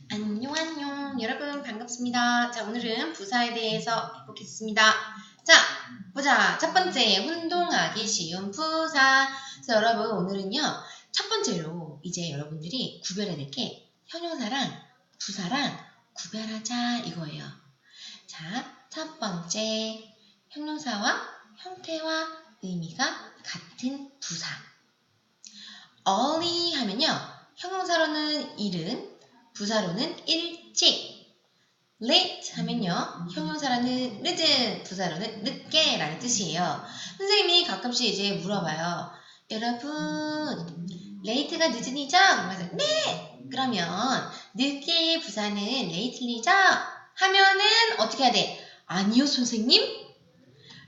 안녕 여러분 반갑습니다. 자, 오늘은 부사에 대해서 해보겠습니다. 자, 보자. 첫 번째, 혼동하기 쉬운 부사. 그래서 여러분 오늘은요, 첫 번째로 이제 여러분들이 구별해야 될 게 형용사랑 부사랑 구별하자 이거예요. 자, 첫 번째, 형용사와 형태와 의미가 같은 부사. early 하면요, 형용사로는 이른, 부사로는 일찍. late 하면요, 형용사로는 늦은, 부사로는 늦게라는 뜻이에요. 선생님이 가끔씩 이제 물어봐요. 여러분, late가 늦은이죠? 그러면서 네! 그러면 늦게의 부사는 lately죠? 하면은 어떻게 해야 돼? 아니요 선생님,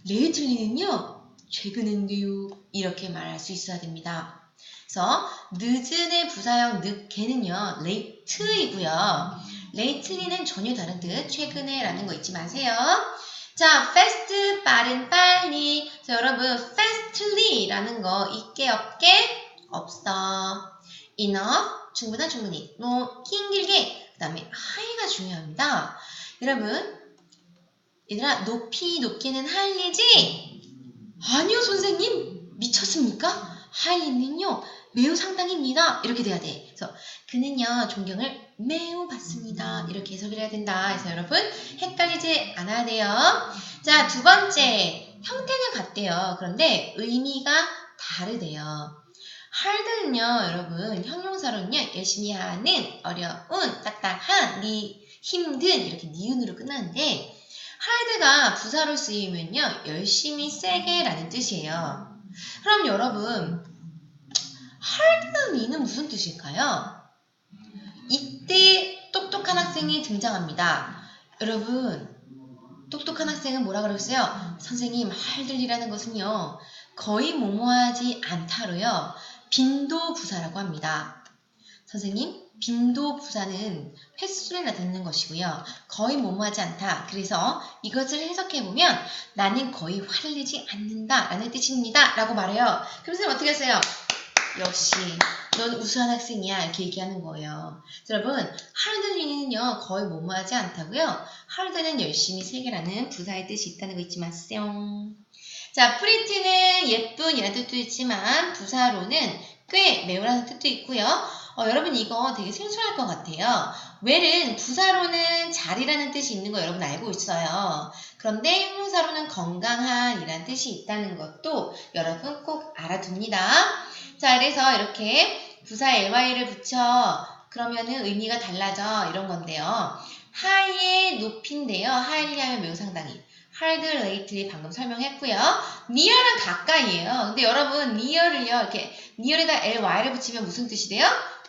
lately는요 최근인데요, 이렇게 말할 수 있어야 됩니다. 그래서 늦은의 부사형 늦게는요 late이고요. lately는 전혀 다른 뜻, 최근에 라는 거 잊지 마세요. 자, fast, 빠른, 빨리. 자, 여러분 fastly 라는 거 있게 없게? 없어. enough, 충분한, 충분히. no, 긴, 길게. 그 다음에 high가 중요합니다. 여러분, 얘들아, 높이, 높게는 highly지? 아니요 선생님, 미쳤습니까? highly는요 매우 상당입니다. 이렇게 돼야 돼. 그래서 그는요 존경을 매우 받습니다. 이렇게 해석을 해야 된다. 그래서 여러분 헷갈리지 않아야 돼요. 자, 두 번째, 형태는 같대요. 그런데 의미가 다르대요. hard는요 여러분 형용사로는요 열심히 하는, 어려운, 딱딱한, 힘든 이렇게 니은으로 끝나는데, hard가 부사로 쓰이면요 열심히, 세게 라는 뜻이에요. 그럼 여러분 hard는 무슨 뜻일까요? 이때 똑똑한 학생이 등장합니다. 여러분, 똑똑한 학생은 뭐라 그랬어요? 선생님, hardly라는 것은요 거의 뭐뭐하지 않다로요 빈도 부사라고 합니다. 선생님, 빈도 부사는 횟수를 나타내는 것이고요. 거의 뭐뭐하지 않다. 그래서 이것을 해석해보면 나는 거의 화를 내지 않는다 라는 뜻입니다 라고 말해요. 그럼 선생님 어떻게 하세요? 역시 넌 우수한 학생이야 이렇게 얘기하는 거예요. 여러분, hardly는요 거의 뭐뭐하지 않다고요. hard는 열심히, 세게라는 부사의 뜻이 있다는 거 잊지 마세요. 자, pretty는 예쁜 이라는 뜻도 있지만 부사로는 꽤, 매우라는 뜻도 있고요. 여러분 이거 되게 생소할 것 같아요. well은 부사로는 잘이라는 뜻이 있는 거 여러분 알고 있어요. 그런데 형용사로는 건강한 이라는 뜻이 있다는 것도 여러분 꼭 알아둡니다. 자, 그래서 이렇게 부사에 ly를 붙여 그러면은 의미가 달라져 이런 건데요. high의 높이인데요. highly 하면 매우 상당히. hard, lately 방금 설명했고요. near은 가까이예요. 근데 여러분 near을요 이렇게 near에다 ly를 붙이면 무슨 뜻이 돼요?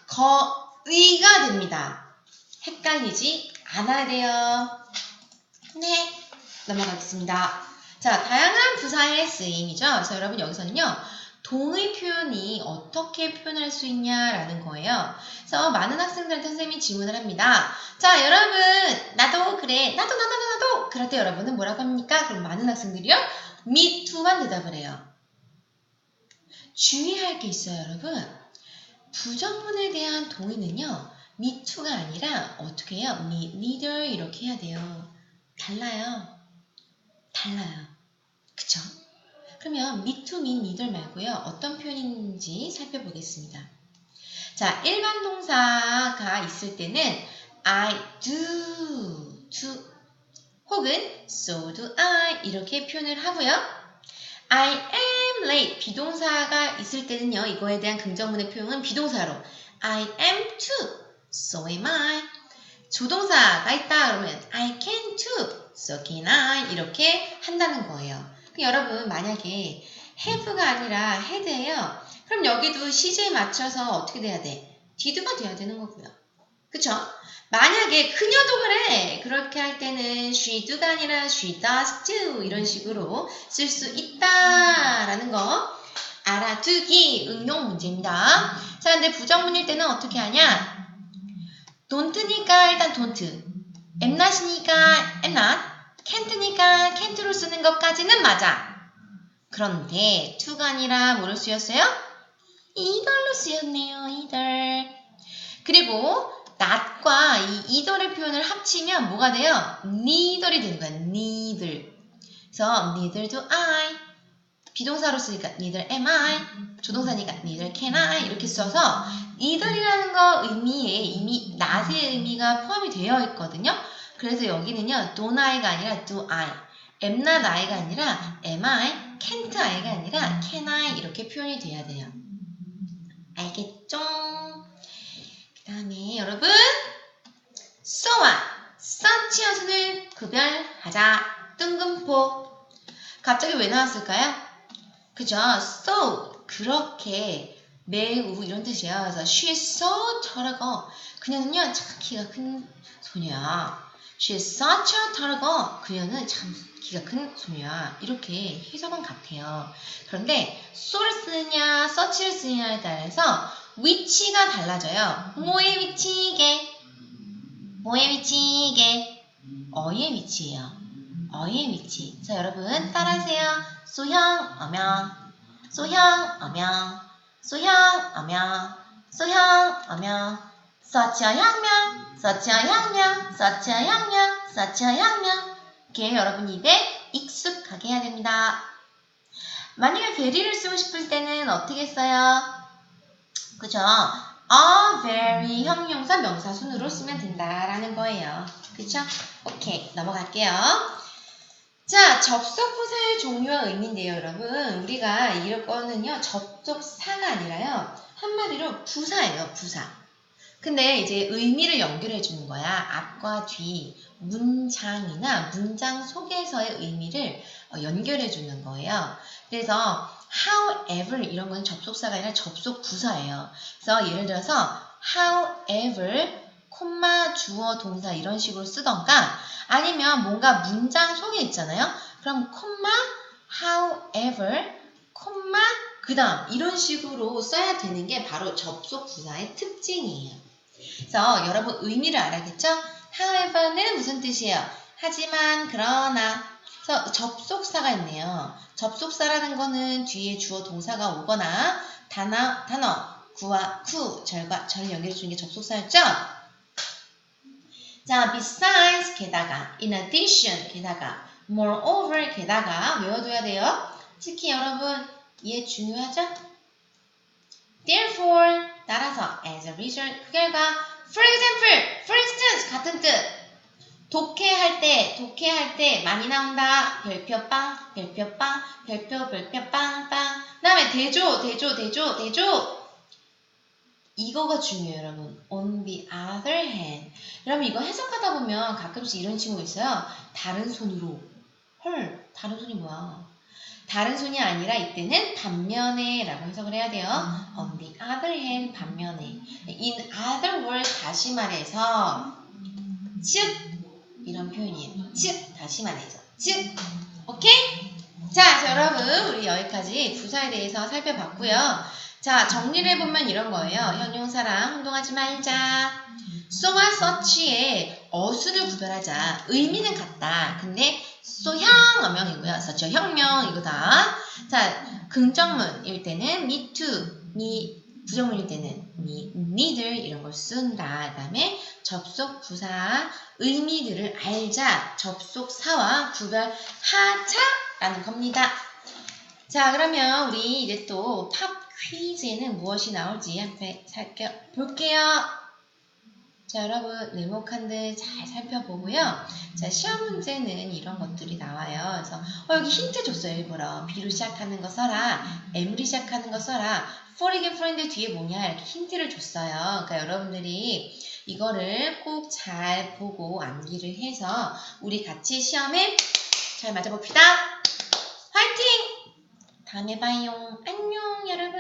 거의가 됩니다. 헷갈리지 않아야 돼요. 네, 넘어가겠습니다. 자, 다양한 부사의 쓰임이죠. 그래서 여러분 여기서는요 동의 표현이 어떻게 표현할 수 있냐라는 거예요. 그래서 많은 학생들한테 선생님이 질문을 합니다. 자, 여러분, 나도 그래. 나도. 그럴 때 여러분은 뭐라고 합니까? 그럼 많은 학생들이요 me too만 대답을 해요. 주의할 게 있어요, 여러분. 부정문에 대한 동의는요 me too가 아니라 어떻게 해요? me neither 이렇게 해야 돼요. 달라요. 그쵸? 그러면 me too, me neither 말고요 어떤 표현인지 살펴보겠습니다. 자, 일반 동사가 있을 때는 I do to 혹은 so do I 이렇게 표현을 하고요. I am late 비동사가 있을 때는요 이거에 대한 긍정문의 표현은 비동사로 I am too, so am I. 조동사가 있다 그러면 I can too, so can I 이렇게 한다는 거예요. 여러분 만약에 have가 아니라 had예요. 그럼 여기도 시제에 맞춰서 어떻게 돼야 돼? did가 돼야 되는 거고요. 그쵸? 만약에 그녀도 그래 그렇게 할 때는 she do가 아니라 she does too 이런 식으로 쓸 수 있다라는 거 알아두기 응용 문제입니다. 자, 근데 부정문일 때는 어떻게 하냐? don't니까 일단 don't, am not이니까 am not, can't니까 can't로 쓰는 것까지는 맞아. 그런데 to가 아니라 뭐로 쓰였어요? either로 쓰였네요. either. 그리고 not과 이 either의 표현을 합치면 뭐가 돼요? neither이 되는 거야. neither. 그래서 neither do I. 비동사로 쓰니까 neither am I. 조동사니까 neither can I. 이렇게 써서 either이라는 거 의미에 이미 not의 의미가 포함이 되어 있거든요. 그래서 여기는요. don't I가 아니라 do I. am not I가 아니라 am I. can't I가 아니라 can I. 이렇게 표현이 돼야 돼요. 알겠죠? 그 다음에 여러분 so와 such이어서는 구별하자. 뜬금포. 갑자기 왜 나왔을까요? 그죠? so 그렇게 매우 이런 뜻이에요. 그래서 she's so tall하고 그녀는요 참 키가 큰 소녀야. she's such a tall하고 그녀는 참 키가 큰 소녀야. 이렇게 해석은 같아요. 그런데 so를 쓰느냐 such를 쓰느냐에 따라서 위치가 달라져요. 뭐의 위치게? 뭐의 위치게? 어의 위치예요. 어의 위치. 자, 여러분 따라하세요. 소형 어명, 소형 어명, 소형 어명, 소형 어명, 서처혁명, 서처혁명, 서처혁명, 서처혁명. 이렇게 여러분 입에 익숙하게 해야 됩니다. 만약에 very를 쓰고 싶을 때는 어떻게 써요? 그죠? a very 형용사 명사순으로 쓰면 된다라는 거예요. 그쵸? 오케이, 넘어갈게요. 자, 접속부사의 종류와 의미인데요, 여러분. 우리가 이럴 거는요, 접속사가 아니라요, 한마디로 부사예요, 부사. 근데 이제 의미를 연결해 주는 거야. 앞과 뒤, 문장이나 문장 속에서의 의미를 연결해 주는 거예요. 그래서 however 이런 건 접속사가 아니라 접속부사예요. 그래서 예를 들어서 however, 콤마, 주어, 동사 이런 식으로 쓰던가 아니면 뭔가 문장 속에 있잖아요. 그럼 콤마, however, 콤마, 그 다음 이런 식으로 써야 되는 게 바로 접속부사의 특징이에요. 그래서 여러분 의미를 알아야겠죠? however는 무슨 뜻이에요? 하지만, 그러나. 그래서 접속사가 있네요. 접속사라는 거는 뒤에 주어 동사가 오거나 단어, 구와 쿠, 절과 절 연결해 주는 게 접속사였죠? 자, besides, 게다가, in addition, 게다가, moreover, 게다가 외워둬야 돼요. 특히 여러분 얘 중요하죠? Therefore, 따라서, as a result, 그 결과, for example, for instance, 같은 뜻. 독해할 때 많이 나온다. 별표 빵, 별표 빵, 별표 빵, 빵. 그 다음에 대조. 이거가 중요해요, 여러분. On the other hand. 여러분 이거 해석하다 보면 가끔씩 이런 친구 있어요. 다른 손으로. 헐, 다른 손이 뭐야? 다른 손이 아니라 이때는 반면에 라고 해석을 해야 돼요. On the other hand, 반면에. In other words, 다시 말해서 즉 이런 표현이에요. 즉, 다시 말해서 즉. 오케이? 자, 여러분 우리 여기까지 부사에 대해서 살펴봤고요. 자, 정리를 해보면 이런 거예요. 형용사랑 혼동하지 말자. so와 such의 어순을 구별하자. 의미는 같다. 근데 so형 어명이고요. such 혁명 이거다. 자, 긍정문일 때는 me too, 부정문일 때는 me neither 이런 걸 쓴다. 그 다음에 접속 부사 의미들을 알자. 접속사와 구별하자라는 겁니다. 자, 그러면 우리 이제 또 팝 퀴즈에는 무엇이 나올지 한번 살펴볼게요. 자, 여러분 네모칸들 잘 살펴보고요. 자, 시험 문제는 이런 것들이 나와요. 그래서 여기 힌트 줬어요. 일부러 B로 시작하는 거 써라. M으로 시작하는 거 써라. for again friend 뒤에 뭐냐 이렇게 힌트를 줬어요. 그러니까 여러분들이 이거를 꼭 잘 보고 암기를 해서 우리 같이 시험에 잘 맞아봅시다. 화이팅! 다음에 봐요. 안녕 여러분.